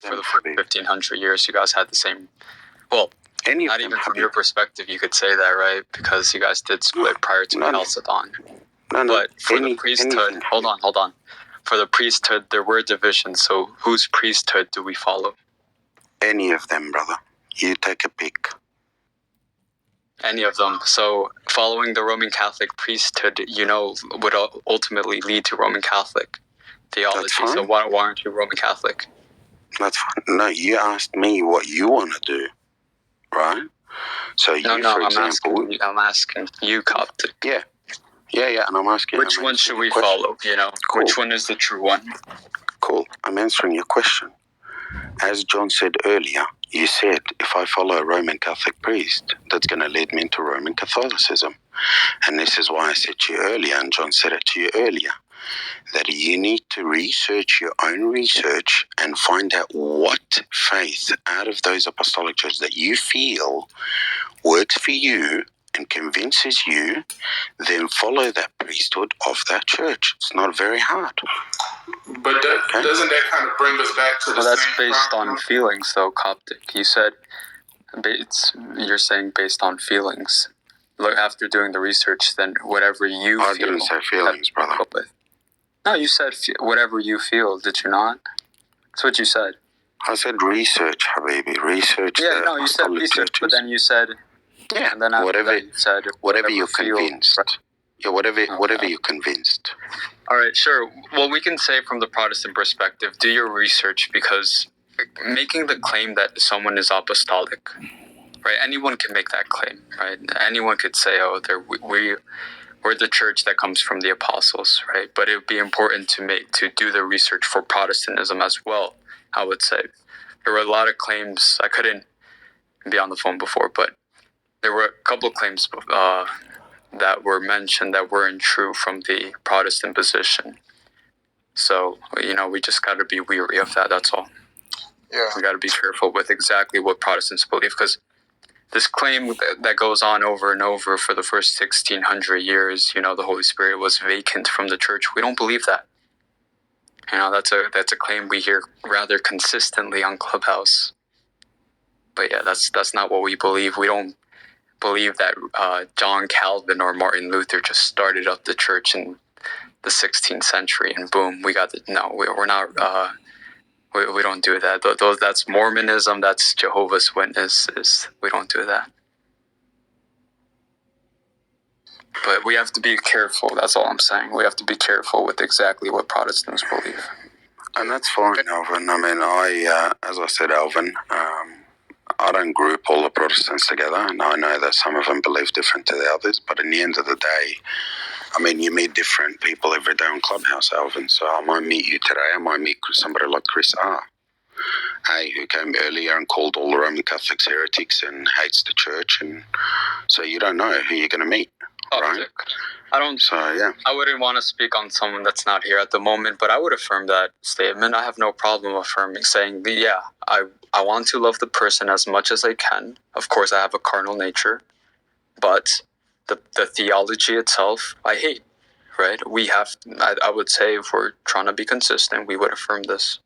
for the first 1500 years, you guys had the same. Well, not even from your perspective, you could say that, right? Because you guys did split prior to Chalcedon. But for the priesthood, hold on. For the priesthood, there were divisions. So whose priesthood do we follow? Any of them, brother. You take a pick. Any of them. So following the Roman Catholic priesthood, would ultimately lead to Roman Catholic theology. So why aren't you Roman Catholic? That's fine. No, you asked me what you want to do, right? So I'm asking you, Coptic. Yeah, and I'm asking. Which one should we follow? Cool. Which one is the true one? Cool. I'm answering your question. As John said earlier, you said, if I follow a Roman Catholic priest, that's going to lead me into Roman Catholicism. And this is why I said to you earlier, and John said it to you earlier, that you need to research your own research and find out what faith out of those apostolic churches that you feel works for you and convinces you, then follow that priesthood of that church. It's not very hard. But doesn't that kind of bring us back to the that's based on feelings, though, Coptic. You said you're saying based on feelings. Look, after doing the research, then whatever you feel. I didn't say feelings, brother. No, you said whatever you feel. Did you not? That's what you said. I said research, Habibi. Research. Yeah, no, you said research, churches. But then you said. Yeah, and then after that you said whatever you're convinced. Right? Yeah, whatever you're convinced. All right, sure. Well, we can say from the Protestant perspective, do your research, because making the claim that someone is apostolic, right? Anyone can make that claim, right? Anyone could say, "Oh, we're the church that comes from the apostles," right? But it would be important to do the research for Protestantism as well. I would say there were a lot of claims. I couldn't be on the phone before, but there were a couple of claims that were mentioned that weren't true from the Protestant position. So, we just got to be weary of that, that's all. Yeah. We got to be careful with exactly what Protestants believe, because this claim that goes on over and over for the first 1600 years, the Holy Spirit was vacant from the church. We don't believe that. That's a claim we hear rather consistently on Clubhouse. But yeah, that's not what we believe. We don't believe that John Calvin or Martin Luther just started up the church in the 16th century and boom, we got we're not, we don't do that. That's Mormonism, that's Jehovah's Witnesses. We don't do that. But we have to be careful, that's all I'm saying. We have to be careful with exactly what Protestants believe. And that's fine, Alvin. I mean, as I said, Alvin, I don't group all the Protestants together, and I know that some of them believe different to the others, but in the end of the day, I mean, you meet different people every day on Clubhouse, Alvin, so I might meet you today, I might meet somebody like Chris R., who came earlier and called all the Roman Catholics heretics and hates the church, and so you don't know who you're going to meet, right? I wouldn't want to speak on someone that's not here at the moment, but I would affirm that statement. I have no problem affirming, saying, yeah, I want to love the person as much as I can. Of course, I have a carnal nature, but the theology itself, I hate, right? I would say if we're trying to be consistent, we would affirm this.